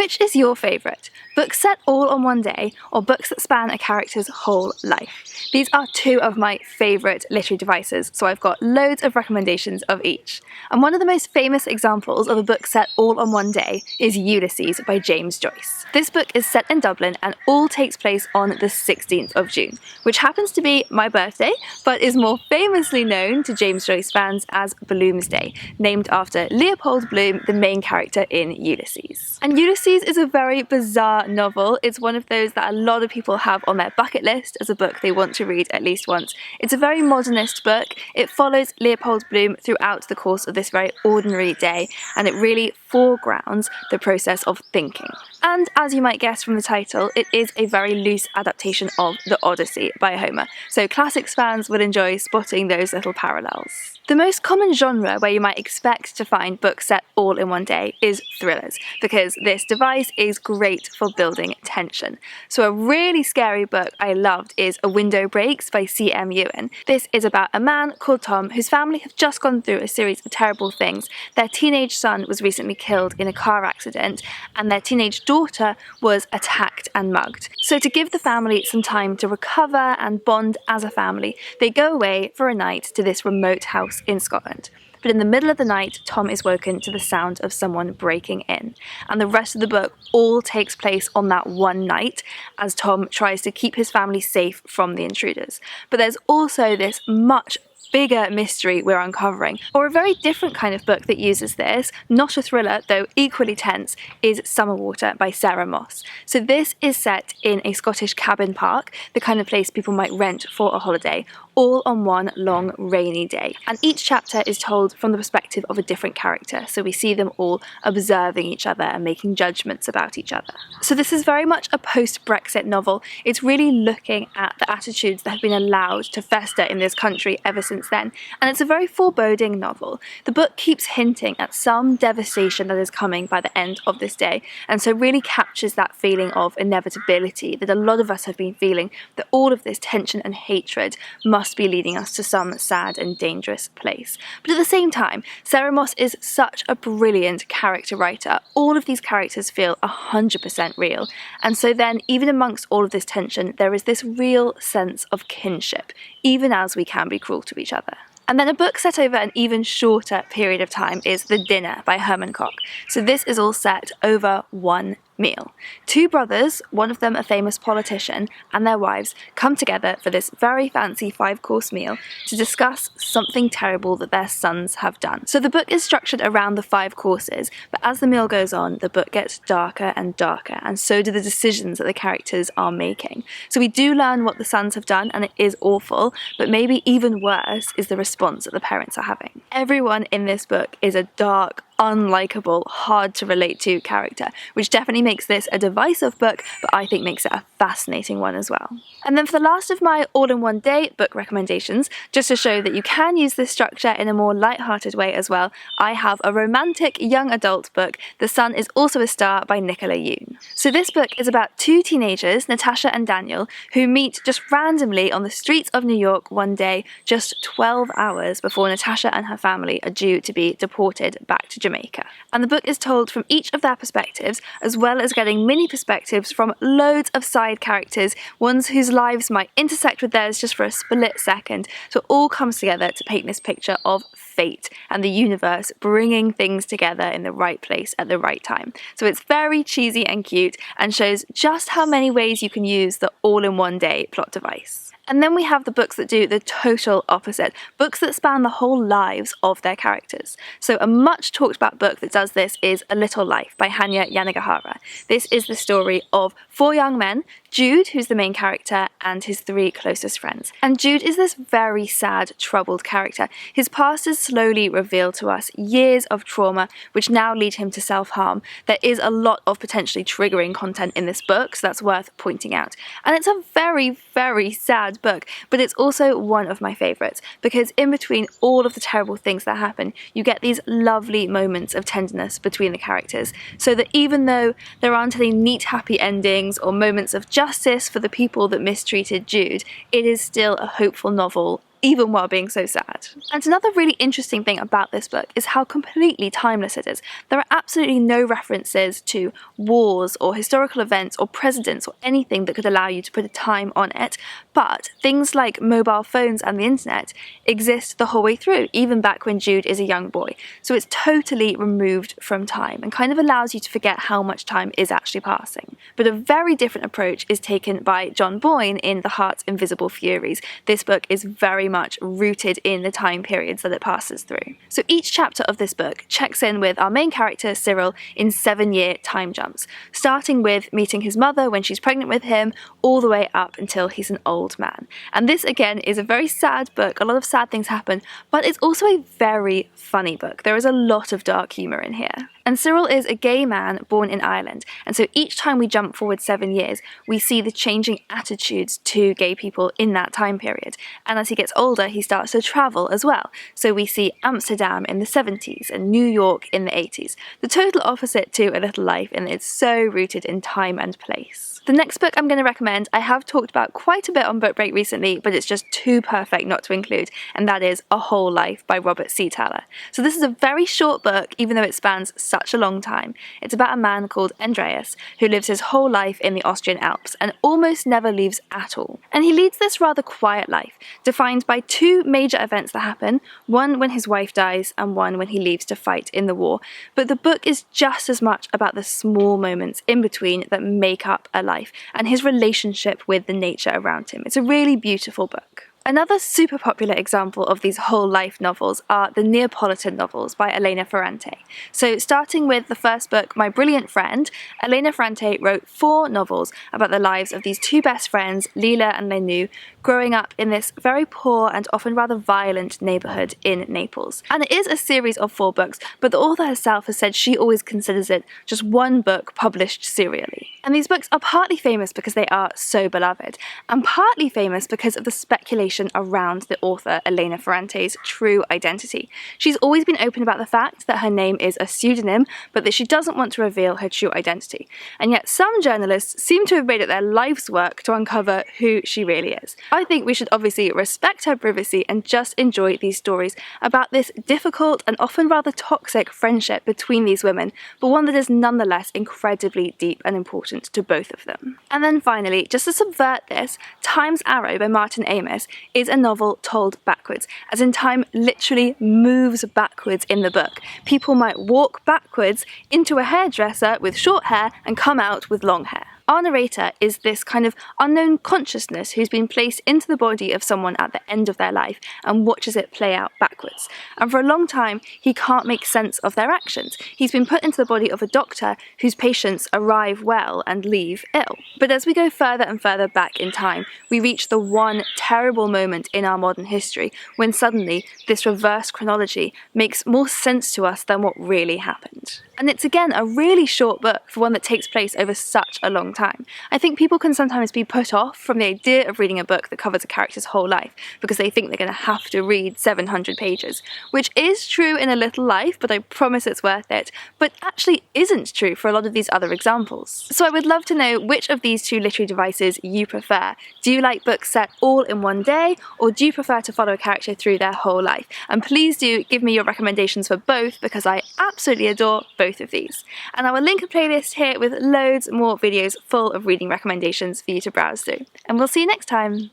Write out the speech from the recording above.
Which is your favourite? Books set all on one day, or books that span a character's whole life? These are two of my favourite literary devices, so I've got loads of recommendations of each. And one of the most famous examples of a book set all on one day is Ulysses by James Joyce. This book is set in Dublin and all takes place on the 16th of June, which happens to be my birthday, but is more famously known to James Joyce fans as Bloomsday, named after Leopold Bloom, the main character in Ulysses. And Ulysses is a very bizarre novel. It's one of those that a lot of people have on their bucket list as a book they want to read at least once. It's a very modernist book. It follows Leopold Bloom throughout the course of this very ordinary day, and it really foregrounds the process of thinking. And as you might guess from the title, it is a very loose adaptation of the Odyssey by Homer, so classics fans would enjoy spotting those little parallels. The most common genre where you might expect to find books set all in one day is thrillers, because this device is great for building tension. So a really scary book I loved is A Window Breaks by C.M. Ewan. This is about a man called Tom whose family have just gone through a series of terrible things. Their teenage son was recently killed in a car accident, and their teenage daughter was attacked and mugged. So to give the family some time to recover and bond as a family, they go away for a night to this remote house in Scotland. But in the middle of the night, Tom is woken to the sound of someone breaking in. And the rest of the book all takes place on that one night as Tom tries to keep his family safe from the intruders. But there's also this much bigger mystery we're uncovering. Or a very different kind of book that uses this, not a thriller though equally tense, is Summerwater by Sarah Moss. So this is set in a Scottish cabin park, the kind of place people might rent for a holiday, all on one long rainy day. And each chapter is told from the perspective of a different character, so we see them all observing each other and making judgments about each other. So this is very much a post-Brexit novel. It's really looking at the attitudes that have been allowed to fester in this country ever since then, and it's a very foreboding novel. The book keeps hinting at some devastation that is coming by the end of this day, and so really captures that feeling of inevitability that a lot of us have been feeling, that all of this tension and hatred must be leading us to some sad and dangerous place. But at the same time, Sarah Moss is such a brilliant character writer. All of these characters feel 100% real, and so then even amongst all of this tension there is this real sense of kinship, even as we can be cruel to each other. And then a book set over an even shorter period of time is The Dinner by Herman Koch. So this is all set over one meal. Two brothers, one of them a famous politician, and their wives come together for this very fancy 5-course meal to discuss something terrible that their sons have done. So the book is structured around the 5 courses, but as the meal goes on, the book gets darker and darker, and so do the decisions that the characters are making. So we do learn what the sons have done, and it is awful, but maybe even worse is the response that the parents are having. Everyone in this book is a dark, unlikable, hard to relate to character, which definitely makes this a divisive book, but I think makes it a fascinating one as well. And then for the last of my all-in-one day book recommendations, just to show that you can use this structure in a more light-hearted way as well, I have a romantic young adult book, The Sun is Also a Star by Nicola Yoon. So this book is about 2 teenagers, Natasha and Daniel, who meet just randomly on the streets of New York one day, just 12 hours before Natasha and her family are due to be deported back to Jamaica. And the book is told from each of their perspectives, as well as getting mini perspectives from loads of side characters, ones whose lives might intersect with theirs just for a split second. So it all comes together to paint this picture of fate and the universe bringing things together in the right place at the right time. So it's very cheesy and cute and shows just how many ways you can use the all-in-one day plot device. And then we have the books that do the total opposite, books that span the whole lives of their characters. So a much talked about book that does this is A Little Life by Hanya Yanagihara. This is the story of 4 young men, Jude, who's the main character, and his 3 closest friends. And Jude is this very sad, troubled character. His past is slowly revealed to us, years of trauma, which now lead him to self-harm. There is a lot of potentially triggering content in this book, so that's worth pointing out. And it's a very, very sad book, but it's also one of my favourites, because in between all of the terrible things that happen, you get these lovely moments of tenderness between the characters, so that even though there aren't any neat happy endings or moments of justice for the people that mistreated Jude, it is still a hopeful novel even while being so sad. And another really interesting thing about this book is how completely timeless it is. There are absolutely no references to wars or historical events or presidents or anything that could allow you to put a time on it, but things like mobile phones and the internet exist the whole way through, even back when Jude is a young boy. So it's totally removed from time and kind of allows you to forget how much time is actually passing. But a very different approach is taken by John Boyne in The Heart's Invisible Furies. This book is very much rooted in the time periods that it passes through. So each chapter of this book checks in with our main character Cyril in 7-year time jumps, starting with meeting his mother when she's pregnant with him, all the way up until he's an old man. And this again is a very sad book, a lot of sad things happen, but it's also a very funny book. There is a lot of dark humour in here. And Cyril is a gay man born in Ireland, and so each time we jump forward 7 years, we see the changing attitudes to gay people in that time period. And as he gets older, he starts to travel as well. So we see Amsterdam in the 70s and New York in the 80s. The total opposite to A Little Life, and it's so rooted in time and place. The next book I'm going to recommend, I have talked about quite a bit on Book Break recently, but it's just too perfect not to include, and that is A Whole Life by Robert C. Taylor. So this is a very short book, even though it spans such a long time. It's about a man called Andreas who lives his whole life in the Austrian Alps and almost never leaves at all. And he leads this rather quiet life, defined by 2 major events that happen, one when his wife dies and one when he leaves to fight in the war. But the book is just as much about the small moments in between that make up a life and his relationship with the nature around him. It's a really beautiful book. Another super popular example of these whole life novels are the Neapolitan novels by Elena Ferrante. So starting with the first book, My Brilliant Friend, Elena Ferrante wrote 4 novels about the lives of these 2 best friends, Lila and Lenu, growing up in this very poor and often rather violent neighbourhood in Naples. And it is a series of 4 books, but the author herself has said she always considers it just one book published serially. And these books are partly famous because they are so beloved, and partly famous because of the speculation around the author Elena Ferrante's true identity. She's always been open about the fact that her name is a pseudonym, but that she doesn't want to reveal her true identity. And yet some journalists seem to have made it their life's work to uncover who she really is. I think we should obviously respect her privacy and just enjoy these stories about this difficult and often rather toxic friendship between these women, but one that is nonetheless incredibly deep and important to both of them. And then finally, just to subvert this, Time's Arrow by Martyn Amos is a novel told backwards, as in time literally moves backwards in the book. People might walk backwards into a hairdresser with short hair and come out with long hair. Our narrator is this kind of unknown consciousness who's been placed into the body of someone at the end of their life and watches it play out backwards. And for a long time, he can't make sense of their actions. He's been put into the body of a doctor whose patients arrive well and leave ill. But as we go further and further back in time, we reach the one terrible moment in our modern history when suddenly this reverse chronology makes more sense to us than what really happened. And it's again a really short book for one that takes place over such a long time. I think people can sometimes be put off from the idea of reading a book that covers a character's whole life because they think they're going to have to read 700 pages, which is true in A Little Life, but I promise it's worth it, but actually isn't true for a lot of these other examples. So I would love to know which of these 2 literary devices you prefer. Do you like books set all in one day, or do you prefer to follow a character through their whole life? And please do give me your recommendations for both, because I absolutely adore both of these. And I will link a playlist here with loads more videos full of reading recommendations for you to browse through. And we'll see you next time!